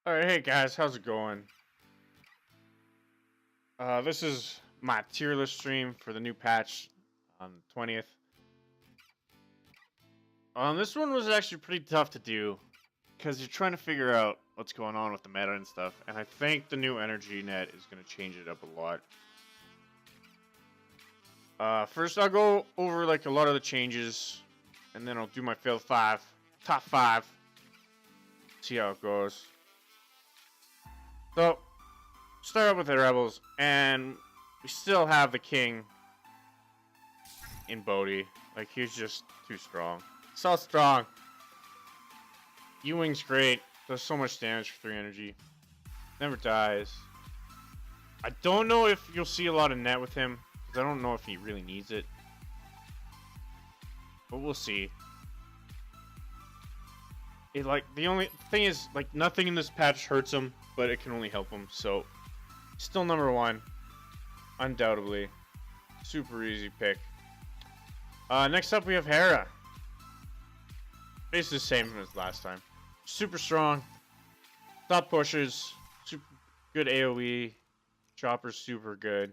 Alright, hey guys, how's it going? This is my tier list stream for the new patch on the 20th. This one was actually pretty tough to do because you're trying to figure out what's going on with the meta and stuff, and I think the new energy net is going to change it up a lot. First I'll go over like a lot of the changes, and then I'll do my top 5, see how it goes. So, start out with the rebels, and we still have the king in Bodhi. Like, he's just too strong. So strong. Ewing's great. Does so much damage for 3 energy. Never dies. I don't know if you'll see a lot of net with him, because I don't know if he really needs it. But we'll see. The only thing is, like, nothing in this patch hurts him, but it can only help him, so still number 1. Undoubtedly. Super easy pick. Next up we have Hera. Basically the same as last time. Super strong. Stop pushes. Super good AoE. Chopper's super good.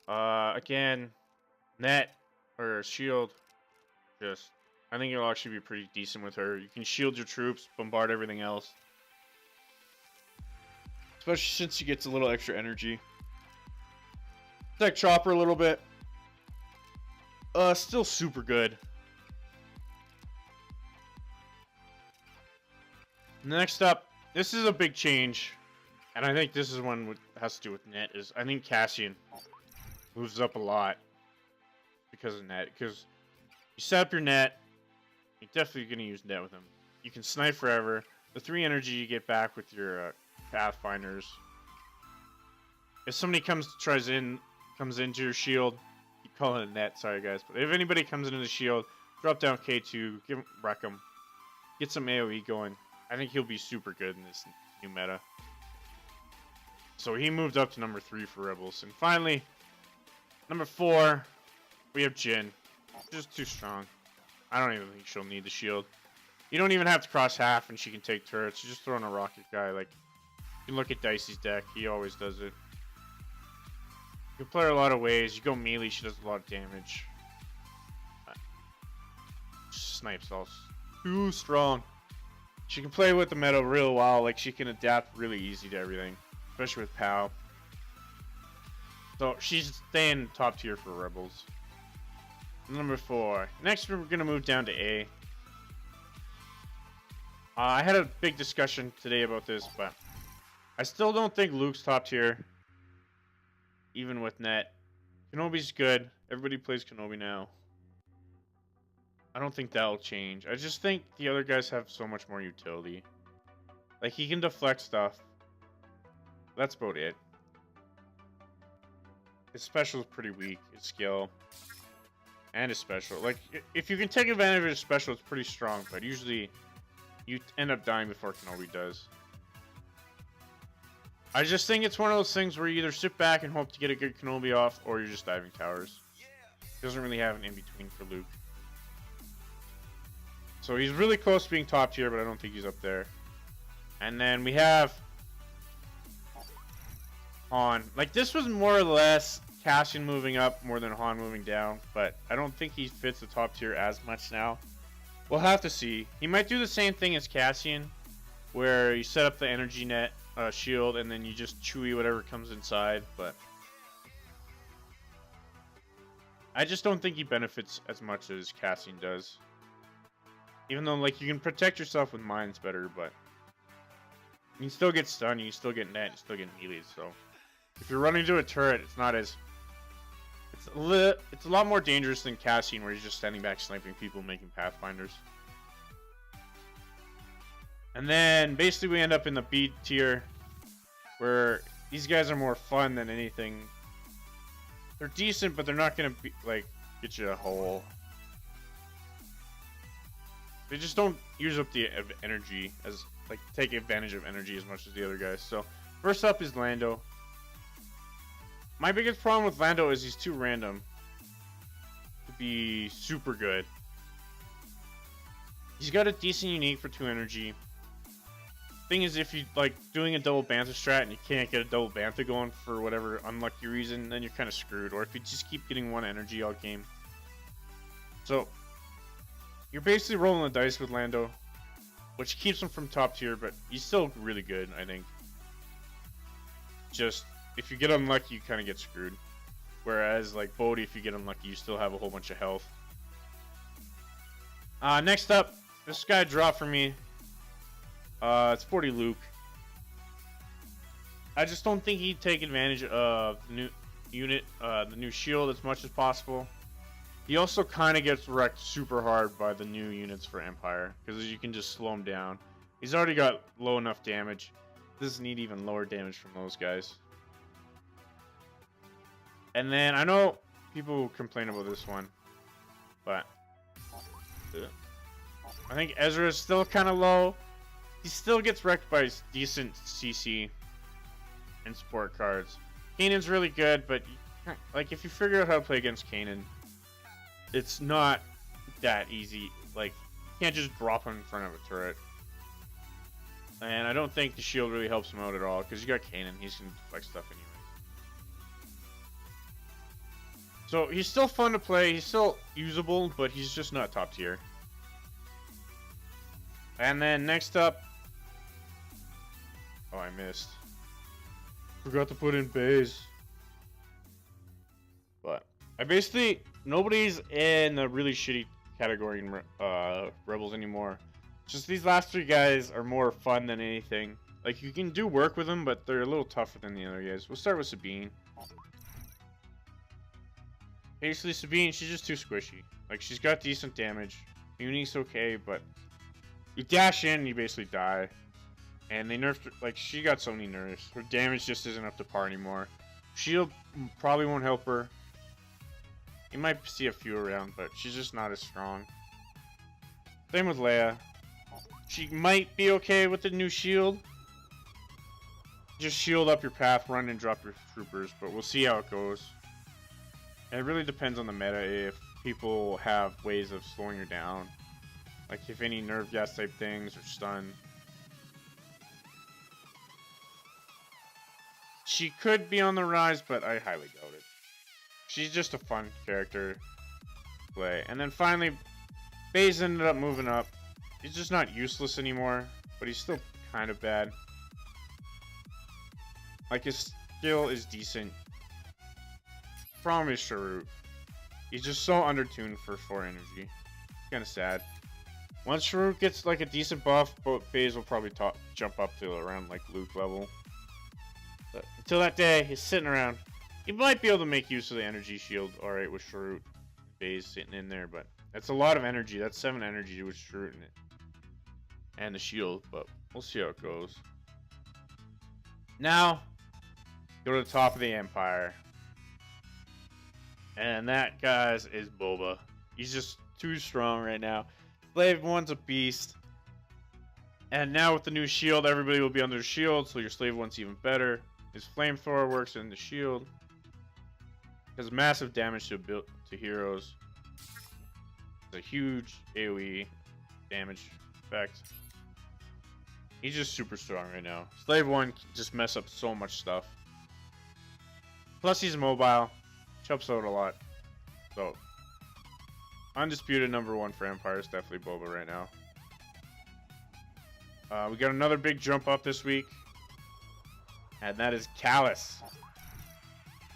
Again, net or shield. I think it'll actually be pretty decent with her. You can shield your troops, bombard everything else. Especially since she gets a little extra energy. Protect Chopper a little bit. Still super good. Next up, this is a big change. And I think this is one that has to do with net. I think Cassian moves up a lot because of net. Because you set up your net, you're definitely going to use net with him. You can snipe forever. The 3 energy you get back with your Pathfinders. If somebody comes into your shield, you call it a net, sorry guys, but if anybody comes into the shield, drop down K2, wreck him, get some AoE going. I think he'll be super good in this new meta. So he moved up to number 3 for Rebels. And finally, number 4, we have Jhin. Just too strong. I don't even think she'll need the shield. You don't even have to cross half and she can take turrets. You just throw in a rocket guy. Like, you can look at Dicey's deck. He always does it. You can play her a lot of ways. You go melee, she does a lot of damage. Snipes all too strong. She can play with the meta real well. Like, she can adapt really easy to everything. Especially with POW. So, she's staying top tier for Rebels. Number 4. Next, we're going to move down to A. I had a big discussion today about this, but I still don't think Luke's top tier. Even with net. Kenobi's good. Everybody plays Kenobi now. I don't think that'll change. I just think the other guys have so much more utility. Like, he can deflect stuff. That's about it. His special is pretty weak. His skill. And his special. Like, if you can take advantage of his special, it's pretty strong. But usually, you end up dying before Kenobi does. I just think it's one of those things where you either sit back and hope to get a good Kenobi off, or you're just diving towers. He doesn't really have an in-between for Luke. So he's really close to being top tier, but I don't think he's up there. And then we have Han. Like, this was more or less Cassian moving up more than Han moving down, but I don't think he fits the top tier as much now. We'll have to see. He might do the same thing as Cassian, where you set up the energy net shield and then you just chewy whatever comes inside, but I just don't think he benefits as much as Cassian does. Even though, like, you can protect yourself with mines better, but you can still get stunned, you can still get net, you still get melee, so if you're running to a turret, it's not as... It's a lot more dangerous than Cassian, where he's just standing back sniping people making Pathfinders. And then, basically, we end up in the B tier, where these guys are more fun than anything. They're decent, but they're not going to be, like, get you a hole. They just don't use up the energy, as, like, take advantage of energy as much as the other guys. So, first up is Lando. My biggest problem with Lando is he's too random to be super good. He's got a decent unique for 2 energy. thing is, if you like doing a double Bantha strat and you can't get a double Bantha going for whatever unlucky reason, then you're kind of screwed. Or if you just keep getting one energy all game. So you're basically rolling the dice with Lando, which keeps him from top tier, but he's still really good, I think. Just if you get unlucky, you kind of get screwed. Whereas like Bodhi, if you get unlucky, you still have a whole bunch of health. Next up, this guy dropped for me. It's 40 Luke. I just don't think he'd take advantage of the new unit, the new shield as much as possible. He also kind of gets wrecked super hard by the new units for Empire, because you can just slow him down. He's already got low enough damage. Doesn't need even lower damage from those guys. And then, I know people complain about this one, but I think Ezra is still kind of low. He still gets wrecked by decent CC and support cards. Kanan's really good, but like if you figure out how to play against Kanan, it's not that easy. Like, you can't just drop him in front of a turret. And I don't think the shield really helps him out at all, because you got Kanan, he's gonna deflect stuff anyway. So he's still fun to play, he's still usable, but he's just not top tier. And then next up, oh, I missed. Forgot to put in Baze. But I basically, nobody's in the really shitty category in Rebels anymore. Just these last three guys are more fun than anything. Like, you can do work with them, but they're a little tougher than the other guys. We'll start with Sabine. Basically, Sabine, she's just too squishy. Like, she's got decent damage. Unique's okay, but you dash in and you basically die. And they nerfed her, like, she got so many nerfs. Her damage just isn't up to par anymore. Shield probably won't help her. You might see a few around, but she's just not as strong. Same with Leia. She might be okay with the new shield. Just shield up your path, run and drop your troopers, but we'll see how it goes. And it really depends on the meta if people have ways of slowing her down. Like if any nerve gas type things or stun. She could be on the rise, but I highly doubt it. She's just a fun character to play. And then finally, Baze ended up moving up. He's just not useless anymore, but he's still kind of bad. Like, his skill is decent. Problem is Sharut. He's just so undertuned for 4 energy. Kind of sad. Once Sharut gets like a decent buff, Baze will probably jump up to around like Luke level. But until that day, he's sitting around. He might be able to make use of the energy shield alright with Sharut. Baze sitting in there, but that's a lot of energy. That's 7 energy with Sharut in it. And the shield, but we'll see how it goes. Now, go to the top of the Empire. And that, guys, is Boba. He's just too strong right now. Slave 1's a beast. And now with the new shield, everybody will be under the shield, so your Slave 1's even better. His flamethrower works in the shield. Does massive damage to heroes. It's a huge AoE damage effect. He's just super strong right now. Slave 1 can just mess up so much stuff. Plus he's mobile. Helps out a lot. So, undisputed #1 for Empire is definitely Boba right now. We got another big jump up this week. And that is Kallus.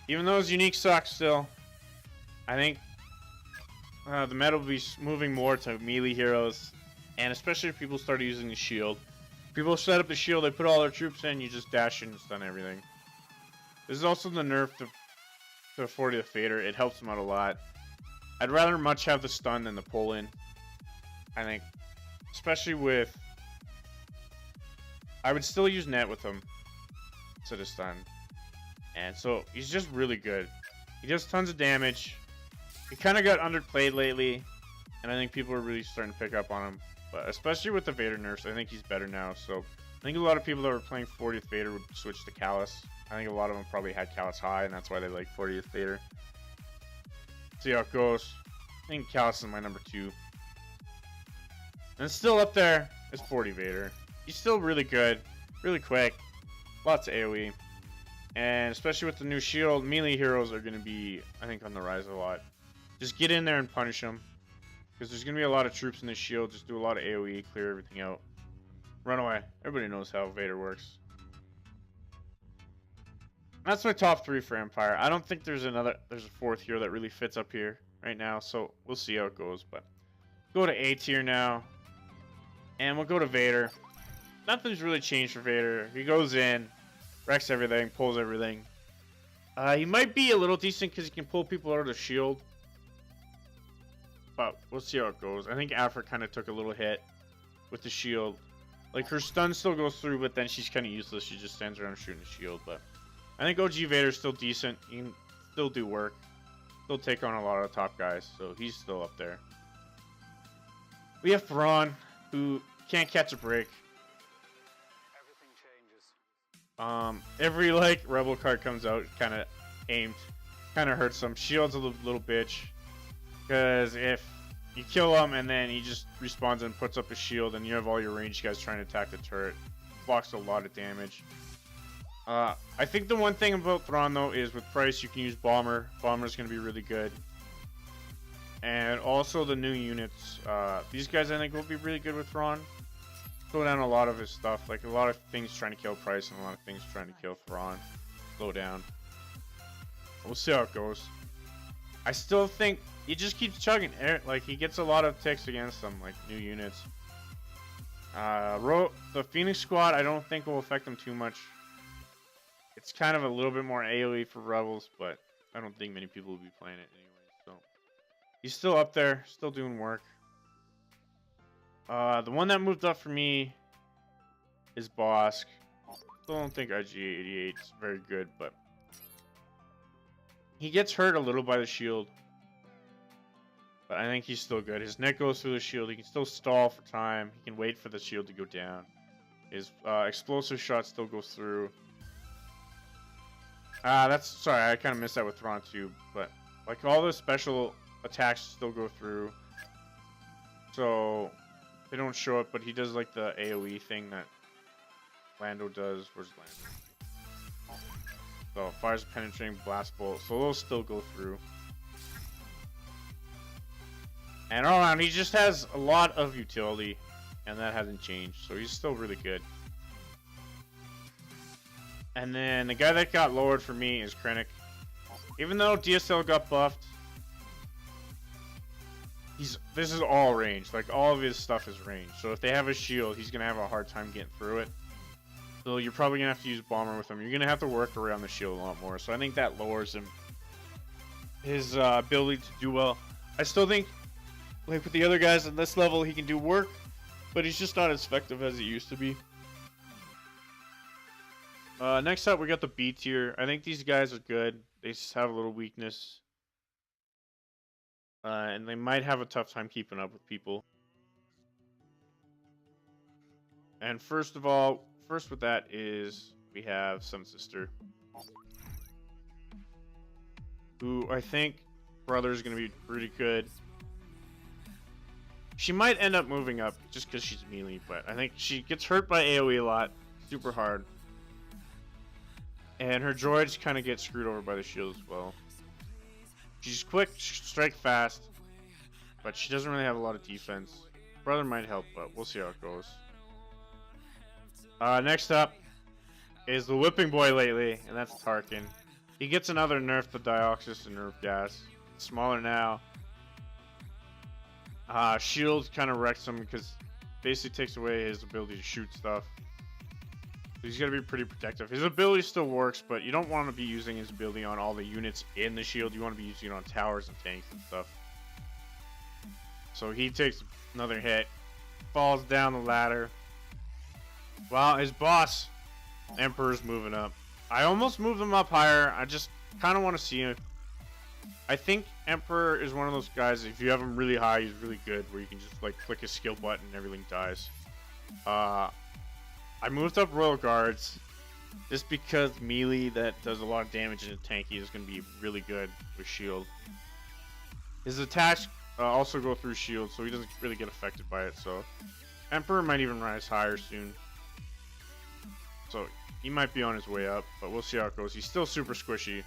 Even though his unique sucks still, I think the meta will be moving more to melee heroes. And especially if people start using the shield. People set up the shield, they put all their troops in, you just dash in and stun everything. This is also the nerf to 40th Vader. It helps him out a lot. I'd rather much have the stun than the pull in. I think, especially with, I would still use net with him instead of stun. And so he's just really good. He does tons of damage. He kind of got underplayed lately, and I think people are really starting to pick up on him. But especially with the Vader nerfs, I think he's better now. So I think a lot of people that were playing 40th Vader would switch to Kallus. I think a lot of them probably had Kallus high, and that's why they like 40th Vader. See how it goes. I think Kallus is my #2. And it's still up there as 40 Vader. he's still really good, really quick, lots of AoE. And especially with the new shield, melee heroes are going to be, I think, on the rise a lot. Just get in there and punish them. Because there's going to be a lot of troops in this shield. Just do a lot of AoE, clear everything out. Run away. Everybody knows how Vader works. That's my top 3 for Empire. I don't think there's a 4th hero that really fits up here right now. So we'll see how it goes. But go to A tier now. And we'll go to Vader. Nothing's really changed for Vader. He goes in, wrecks everything, pulls everything. He might be a little decent because he can pull people out of the shield. But we'll see how it goes. I think Aphra kind of took a little hit with the shield. Like, her stun still goes through, but then she's kind of useless. She just stands around shooting the shield. But I think OG Vader's still decent. He can still do work. Still take on a lot of the top guys. So he's still up there. We have Thrawn, who can't catch a break. Every, like, Rebel card comes out kind of aimed. Kind of hurts him. Shield's a little bitch. Because if you kill him and then he just respawns and puts up a shield and you have all your ranged guys trying to attack the turret, blocks a lot of damage. I think the one thing about Thrawn, though, is with price you can use Bomber. Bomber's going to be really good. And also the new units. These guys I think will be really good with Thrawn. Slow down a lot of his stuff. Like a lot of things trying to kill Price and a lot of things trying to kill Thrawn. Slow down. We'll see how it goes. I still think he just keeps chugging. Like he gets a lot of ticks against them, like new units. The Phoenix Squad I don't think will affect them too much. It's kind of a little bit more AoE for Rebels, but I don't think many people will be playing it anyway. So he's still up there, still doing work. The one that moved up for me is Bossk. Still don't think IG-88 is very good, but he gets hurt a little by the shield. But I think he's still good. His neck goes through the shield. He can still stall for time. He can wait for the shield to go down. His explosive shot still goes through. Sorry, I kind of missed that with Thrawn too. But like all the special attacks still go through. So they don't show it, but he does like the AoE thing that Lando does. Where's Lando? So fires a penetrating blast bolt. So those still go through. And all around, he just has a lot of utility, and that hasn't changed. So he's still really good. And then the guy that got lowered for me is Krennic. Even though DSL got buffed, this is all range. Like all of his stuff is range. So if they have a shield, he's gonna have a hard time getting through it. So you're probably gonna have to use Bomber with him. You're gonna have to work around the shield a lot more. So I think that lowers his ability to do well. I still think, like with the other guys at this level, he can do work, but he's just not as effective as he used to be. Next up, we got the B tier. I think these guys are good. They just have a little weakness. And they might have a tough time keeping up with people. And first with that is we have Sun Sister, who I think Brother is going to be pretty good. She might end up moving up just because she's melee, but I think she gets hurt by AoE a lot, super hard. And her droids kind of get screwed over by the shield as well. She's quick, strike fast, but she doesn't really have a lot of defense. Brother might help, but we'll see how it goes. Next up is the whipping boy lately, and that's Tarkin. He gets another nerf to Dioxis and nerf gas. It's smaller now. Shield kind of wrecks him because basically takes away his ability to shoot stuff. He's got to be pretty protective. His ability still works, but you don't want to be using his ability on all the units in the shield. You want to be using it on towers and tanks and stuff. So he takes another hit, falls down the ladder. Well, his boss, Emperor's moving up. I almost moved him up higher. I just kind of want to see him. I think Emperor is one of those guys, if you have him really high, he's really good, where you can just like click his skill button and everything dies. I moved up Royal Guards just because melee that does a lot of damage in a tanky is going to be really good with shield. His attacks also go through shield, so he doesn't really get affected by it. So Emperor might even rise higher soon. So he might be on his way up, but we'll see how it goes. He's still super squishy,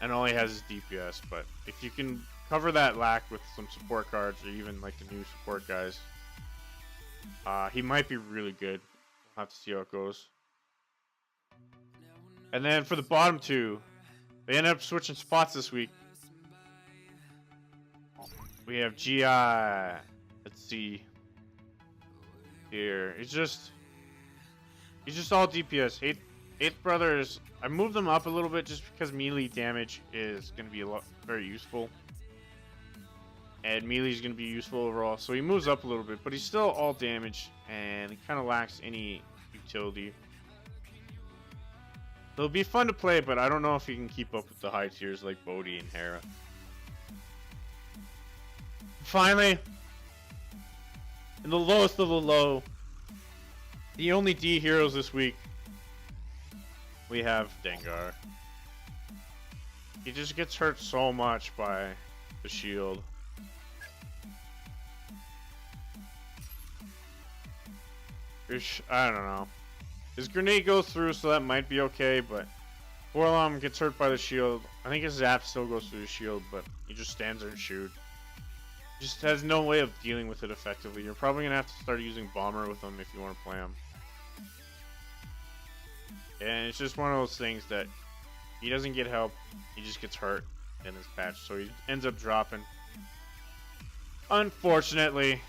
and all he has is DPS. But if you can cover that lack with some support cards, or even like the new support guys, he might be really good. We'll have to see how it goes. And then for the bottom two, they ended up switching spots this week. We have GI. Let's see. Here. He's just all DPS. Eighth Brothers, I moved them up a little bit just because melee damage is going to be very useful. And melee is going to be useful overall. So he moves up a little bit, but he's still all damage and he kind of lacks any utility. It'll be fun to play, but I don't know if he can keep up with the high tiers like Bodhi and Hera. Finally, in the lowest of the low, the only D heroes this week, we have Dengar. He just gets hurt so much by the shield. I don't know. His grenade goes through, so that might be okay, but Forlom gets hurt by the shield. I think his zap still goes through the shield, but he just stands there and shoots. Just has no way of dealing with it effectively. You're probably going to have to start using Bomber with him if you want to play him. And it's just one of those things that he doesn't get help. He just gets hurt in this patch, so he ends up dropping. Unfortunately,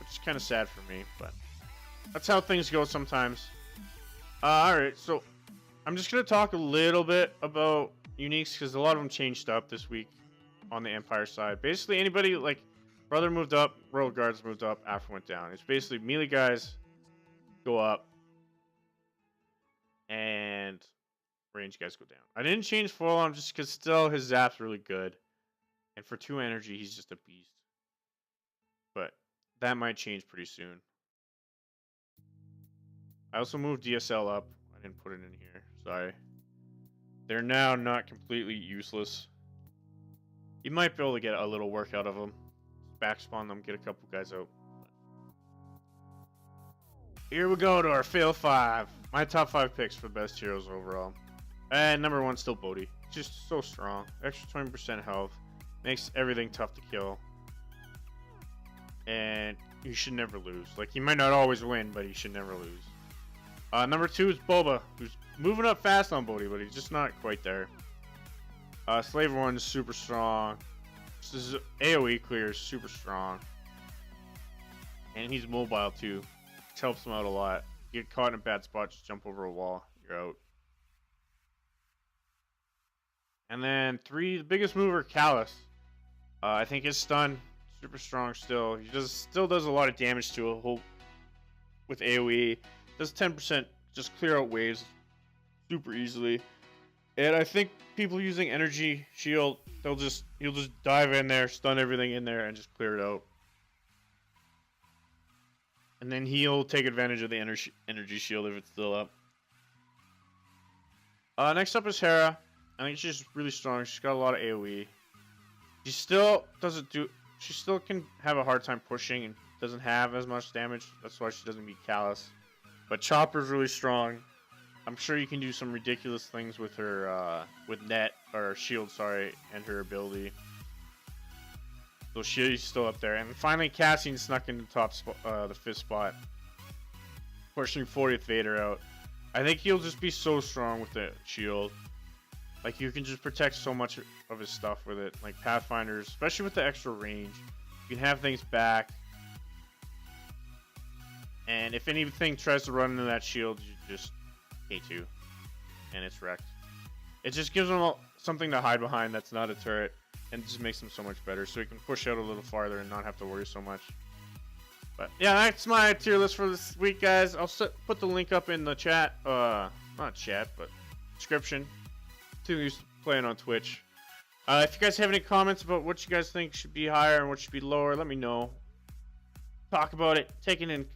which is kind of sad for me, but that's how things go sometimes. Alright, so I'm just going to talk a little bit about uniques because a lot of them changed up this week on the Empire side. Basically, anybody like Brother moved up, Royal Guards moved up, Afro went down. It's basically melee guys go up and range guys go down. I didn't change Forlom just because still his zap's really good. And for 2 energy, he's just a beast. But that might change pretty soon. I also moved DSL up. I didn't put it in here. Sorry. They're now not completely useless. You might be able to get a little work out of them. Backspawn them, get a couple guys out. Here we go to our fail 5. My top 5 picks for best heroes overall. And number 1 still Bodhi. Just so strong. Extra 20% health. Makes everything tough to kill. And you should never lose. Like, you might not always win, but you should never lose. Number 2 is Boba, who's moving up fast on Bodhi, but he's just not quite there. Slave 1 is super strong. This is AoE clear is super strong. And he's mobile too. Which helps him out a lot. You get caught in a bad spot, just jump over a wall, you're out. And then 3, the biggest mover, Callus. I think his stun, super strong still. He still does a lot of damage to a whole with AoE. Does 10% just clear out waves super easily. And I think people using energy shield, you'll just dive in there, stun everything in there, and just clear it out. And then he'll take advantage of the energy shield if it's still up. Next up is Hera. I think she's really strong. She's got a lot of AoE. She still she still can have a hard time pushing and doesn't have as much damage. That's why she doesn't beat Callus. But Chopper's really strong. I'm sure you can do some ridiculous things with her, with net, or shield, sorry, and her ability. So she's still up there. And finally, Cassian snuck into the 5th spot. Pushing 40th Vader out. I think he'll just be so strong with the shield. Like, you can just protect so much of his stuff with it. Like, Pathfinders, especially with the extra range. You can have things back. And if anything tries to run into that shield, you just K2. And it's wrecked. It just gives him something to hide behind that's not a turret. And just makes him so much better. So he can push out a little farther and not have to worry so much. But yeah, that's my tier list for this week, guys. I'll put the link up in the chat. Not chat, but description. To playing on Twitch. If you guys have any comments about what you guys think should be higher and what should be lower, let me know. Talk about it. Take it in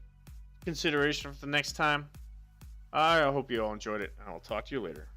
consideration for the next time. I hope you all enjoyed it, and I'll talk to you later.